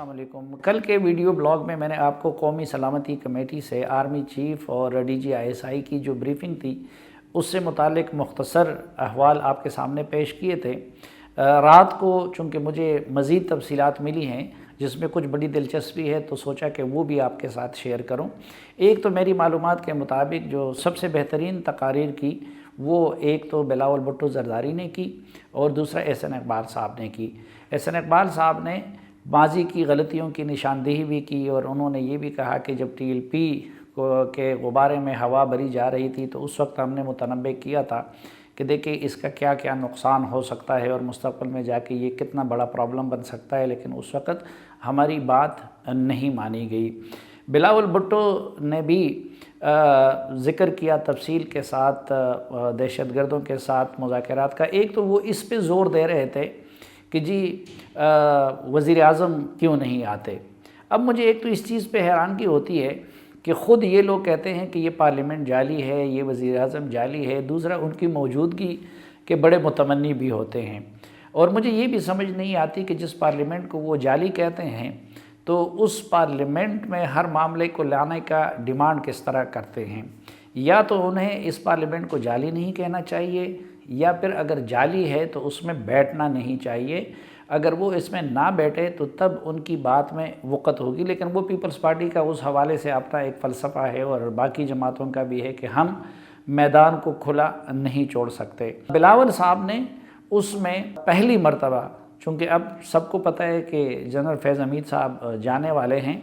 अस्सलाम वालेकुम। कल के वीडियो ब्लॉग में मैंने आपको कौमी सलामती कमेटी से आर्मी चीफ़ और DGISI की जो ब्रीफिंग थी उससे मुतालिक मुख्तसर अहवाल आपके सामने पेश किए थे। रात को चूँकि मुझे मज़ीद तफसीलात मिली हैं जिसमें कुछ बड़ी दिलचस्पी है तो सोचा कि वो भी आपके साथ शेयर करूं। एक तो मेरी मालूमात के मुताबिक जो सबसे बेहतरीन तकारीर की वो एक तो बिलावल भुट्टो ज़रदारी ने की और दूसरा एहसन इकबाल साहब ने की। एहसन इकबाल साहब ने माजी की गलतियों की निशानदेही भी की और उन्होंने ये भी कहा कि जब TLP के गुब्बारे में हवा भरी जा रही थी तो उस वक्त हमने मुतनब्बे किया था कि देखिए इसका क्या क्या नुकसान हो सकता है और मुस्तक़बिल में जाके ये कितना बड़ा प्रॉब्लम बन सकता है, लेकिन उस वक्त हमारी बात नहीं मानी गई। बिलावल भुट्टो ने भी ज़िक्र किया तफसील के साथ दहशतगर्दों के साथ मुज़ाकरात का। एक तो वो इस पे ज़ोर दे रहे थे कि जी वज़ीर आज़म क्यों नहीं आते। अब मुझे एक तो इस चीज़ पे हैरानगी होती है कि ख़ुद ये लोग कहते हैं कि ये पार्लियामेंट जाली है, ये वज़ीर आज़म जाली है, दूसरा उनकी मौजूदगी के बड़े मुतमन्नी भी होते हैं। और मुझे ये भी समझ नहीं आती कि जिस पार्लियामेंट को वो जाली कहते हैं तो उस पार्लियामेंट में हर मामले को लाने का डिमांड किस तरह करते हैं। या तो उन्हें इस पार्लियामेंट को जाली नहीं कहना चाहिए या फिर अगर जाली है तो उसमें बैठना नहीं चाहिए। अगर वो इसमें ना बैठे तो तब उनकी बात में वक़्त होगी, लेकिन वो पीपल्स पार्टी का उस हवाले से अपना एक फ़लसफ़ा है और बाकी जमातों का भी है कि हम मैदान को खुला नहीं छोड़ सकते। बिलावल साहब ने उसमें पहली मरतबा, चूँकि अब सबको पता है कि जनरल फैज़ हमीद साहब जाने वाले हैं,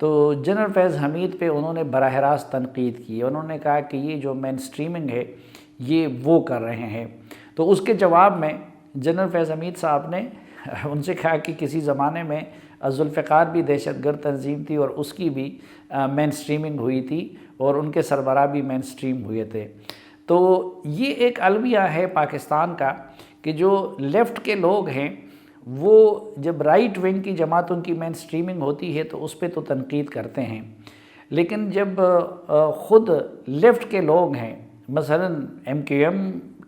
तो जनरल फैज़ हमीद पे उन्होंने बराह रास्त तनकीद की। उन्होंने कहा कि ये जो मेन स्ट्रीमिंग है ये वो कर रहे हैं। तो उसके जवाब में जनरल फैज़ हमीद साहब ने उनसे कहा कि किसी ज़माने में ज़ुल्फ़िकार भी दहशतगर्द तंजीम थी और उसकी भी मेन स्ट्रीमिंग हुई थी और उनके सरबराह भी मेन स्ट्रीम हुए थे। तो ये एक अलमिया है पाकिस्तान का कि जो लेफ़्ट के लोग हैं वो जब राइट विंग की जमातों की मेन स्ट्रीमिंग होती है तो उस पर तो तनकीद करते हैं, लेकिन जब ख़ुद लेफ़्ट के लोग हैं, मसलन MQM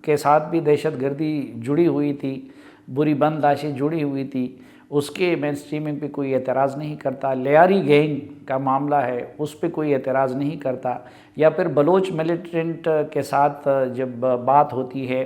के साथ भी दहशतगर्दी जुड़ी हुई थी, बुरी बंदलाशी जुड़ी हुई थी, उसके मेन स्ट्रीमिंग पे कोई एतराज़ नहीं करता। लियारी गैंग का मामला है उस पे कोई एतराज़ नहीं करता। या फिर बलोच मिलिटेंट के साथ जब बात होती है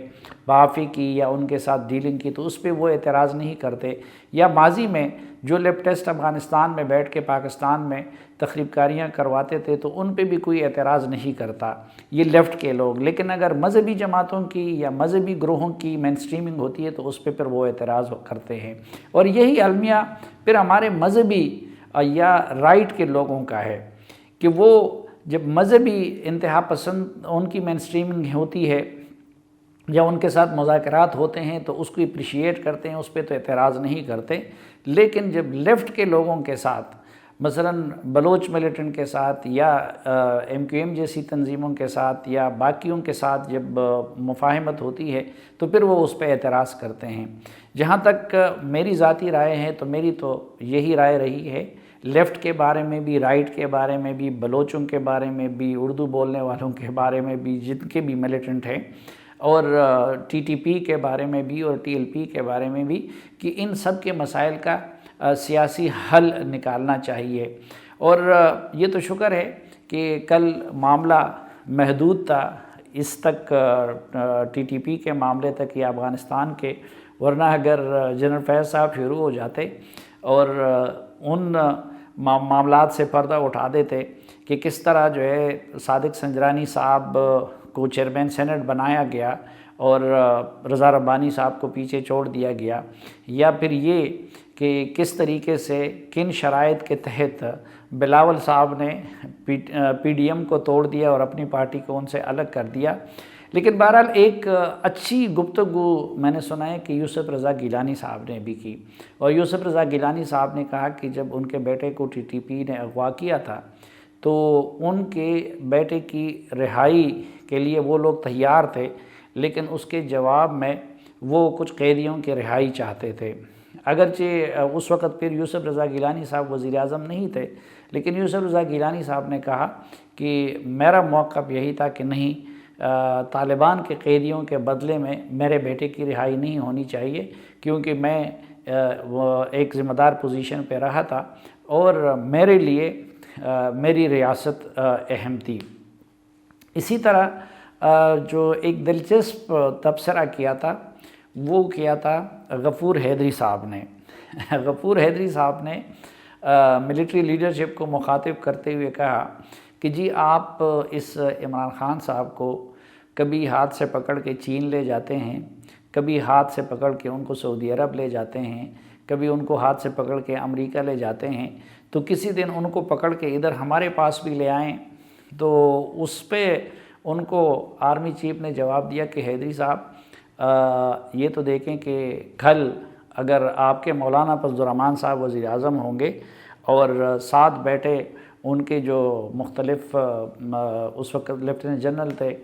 बाफ़ी की या उनके साथ डीलिंग की तो उस पे वो एतराज़ नहीं करते। या माजी में जो लेफ्टिस्ट अफ़गानिस्तान में बैठ के पाकिस्तान में तख़रीबकारियाँ करवाते थे तो उन पे भी कोई एतराज़ नहीं करता ये लेफ़्ट के लोग। लेकिन अगर मज़हबी जमातों की या मज़हबी ग्रोहों की मेन स्ट्रीमिंग होती है तो उस पे फिर वो एतराज़ करते हैं। और यही अलमिया फिर हमारे मज़हबी या राइट के लोगों का है कि वो जब मज़हबी इंतहा पसंद उनकी मेन स्ट्रीमिंग होती है या उनके साथ मुज़ाकरात होते हैं तो उसको अप्रिशिएट करते हैं, उस पर तो एतराज़ नहीं करते। लेकिन जब लेफ़्ट के लोगों के साथ मसलन बलोच मिलिटेंट के साथ या MQM जैसी तंजीमों के साथ या बाकियों के साथ जब मुफाहमत होती है तो फिर वो उस पर एतराज़ करते हैं। जहाँ तक मेरी ज़ाती राय है तो मेरी तो यही राय रही है, लेफ़्ट के बारे में भी, राइट के बारे में भी, बलोचों के बारे में भी, उर्दू बोलने वालों के बारे में भी, जिनके भी मिलिटेंट हैं, और TTP के बारे में भी और TLP के बारे में भी, कि इन सब के मसाइल का सियासी हल निकालना चाहिए। और ये तो शुक्र है कि कल मामला महदूद था इस तक TTP के मामले तक या अफ़गानिस्तान के, वरना अगर जनरल फैज़ साहब शुरू हो जाते और उन मामलात से पर्दा उठा देते कि किस तरह जो है सादिक संजरानी साहब को चेयरमैन सेनेट बनाया गया और रज़ा रब्बानी साहब को पीछे छोड़ दिया गया, या फिर ये कि किस तरीके से किन शराइत के तहत बिलावल साहब ने PDM को तोड़ दिया और अपनी पार्टी को उनसे अलग कर दिया। लेकिन बहरहाल एक अच्छी गुफ्तगू मैंने सुना है कि यूसुफ रज़ा गिलानी साहब ने भी की, और यूसुफ रज़ा गिलानी साहब ने कहा कि जब उनके बेटे को TTP ने अगवा किया था तो उनके बेटे की रिहाई के लिए वो लोग तैयार थे, लेकिन उसके जवाब में वो कुछ कैदियों की रिहाई चाहते थे। अगरचे उस वक़्त फिर यूसुफ रज़ा गिलानी साहब वज़ीर आज़म नहीं थे, लेकिन यूसुफ रज़ा गिलानी साहब ने कहा कि मेरा मौक़िफ़ यही था कि नहीं, तालिबान के कैदियों के बदले में मेरे बेटे की रिहाई नहीं होनी चाहिए, क्योंकि मैं وہ ایک ذمہ دار پوزیشن پہ رہا تھا اور میرے لیے میری ریاست اہم تھی۔ اسی طرح جو ایک دلچسپ تبصرہ کیا تھا وہ کیا تھا غفور حیدری صاحب نے۔ غفور حیدری صاحب نے ملٹری لیڈرشپ کو مخاطب کرتے ہوئے کہا کہ جی آپ اس عمران خان صاحب کو کبھی ہاتھ سے پکڑ کے چین لے جاتے ہیں، کبھی ہاتھ سے پکڑ کے ان کو سعودی عرب لے جاتے ہیں، کبھی ان کو ہاتھ سے پکڑ کے امریکہ لے جاتے ہیں، تو کسی دن ان کو پکڑ کے ادھر ہمارے پاس بھی لے آئیں۔ تو اس پہ ان کو آرمی چیف نے جواب دیا کہ حیدری صاحب یہ تو دیکھیں کہ کل اگر آپ کے مولانا فضل الرحمان صاحب وزیر اعظم ہوں گے اور ساتھ بیٹھے ان کے جو مختلف اس وقت لیفٹیننٹ جنرل تھے،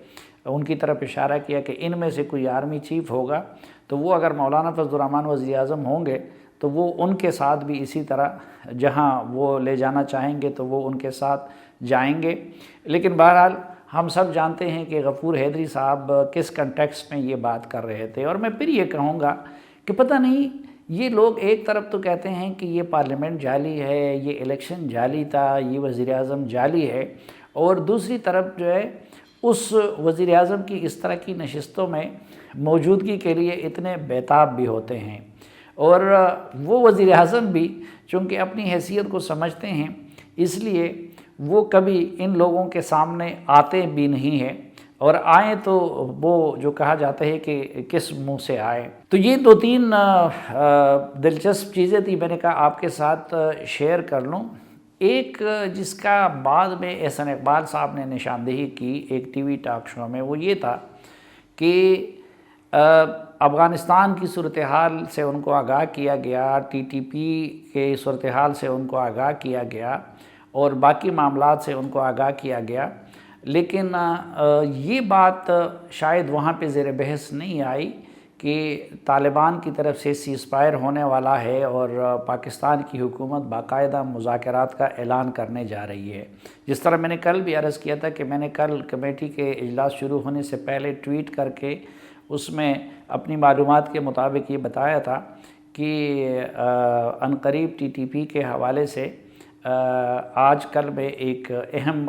ان کی طرف اشارہ کیا کہ ان میں سے کوئی آرمی چیف ہوگا تو وہ اگر مولانا فضل الرحمان وزیر اعظم ہوں گے تو وہ ان کے ساتھ بھی اسی طرح جہاں وہ لے جانا چاہیں گے تو وہ ان کے ساتھ جائیں گے۔ لیکن بہرحال ہم سب جانتے ہیں کہ غفور حیدری صاحب کس کنٹیکسٹ میں یہ بات کر رہے تھے، اور میں پھر یہ کہوں گا کہ پتہ نہیں یہ لوگ ایک طرف تو کہتے ہیں کہ یہ پارلیمنٹ جعلی ہے، یہ الیکشن جعلی تھا، یہ وزیر اعظم جعلی ہے، اور دوسری طرف جو ہے اس وزیر اعظم کی اس طرح کی نشستوں میں موجودگی کے لیے اتنے بیتاب بھی ہوتے ہیں، اور وہ وزیر اعظم بھی چونکہ اپنی حیثیت کو سمجھتے ہیں اس لیے وہ کبھی ان لوگوں کے سامنے آتے بھی نہیں ہیں، اور آئیں تو وہ جو کہا جاتا ہے کہ کس منہ سے آئے۔ تو یہ دو تین دلچسپ چیزیں تھی، میں نے کہا آپ کے ساتھ شیئر کر لوں۔ ایک جس کا بعد میں احسن اقبال صاحب نے نشاندہی کی ایک ٹی وی ٹاک شو میں، وہ یہ تھا کہ افغانستان کی صورتحال سے ان کو آگاہ کیا گیا، ٹی ٹی پی کے صورتحال سے ان کو آگاہ کیا گیا اور باقی معاملات سے ان کو آگاہ کیا گیا، لیکن یہ بات شاید وہاں پہ زیر بحث نہیں آئی کہ طالبان کی طرف سے سیز فائر ہونے والا ہے اور پاکستان کی حکومت باقاعدہ مذاکرات کا اعلان کرنے جا رہی ہے۔ جس طرح میں نے کل بھی عرض کیا تھا کہ میں نے کل کمیٹی کے اجلاس شروع ہونے سے پہلے ٹویٹ کر کے اس میں اپنی معلومات کے مطابق یہ بتایا تھا کہ عنقریب ٹی ٹی پی کے حوالے سے آج کل میں ایک اہم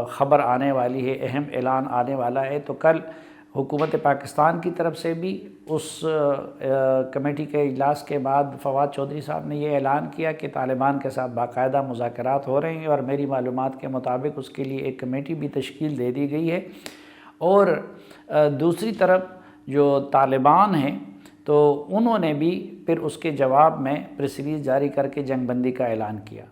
خبر آنے والی ہے، اہم اعلان آنے والا ہے۔ تو کل حکومت پاکستان کی طرف سے بھی اس کمیٹی کے اجلاس کے بعد فواد چودھری صاحب نے یہ اعلان کیا کہ طالبان کے ساتھ باقاعدہ مذاکرات ہو رہے ہیں، اور میری معلومات کے مطابق اس کے لیے ایک کمیٹی بھی تشکیل دے دی گئی ہے۔ اور دوسری طرف جو طالبان ہیں تو انہوں نے بھی پھر اس کے جواب میں پریس ریلیز جاری کر کے جنگ بندی کا اعلان کیا۔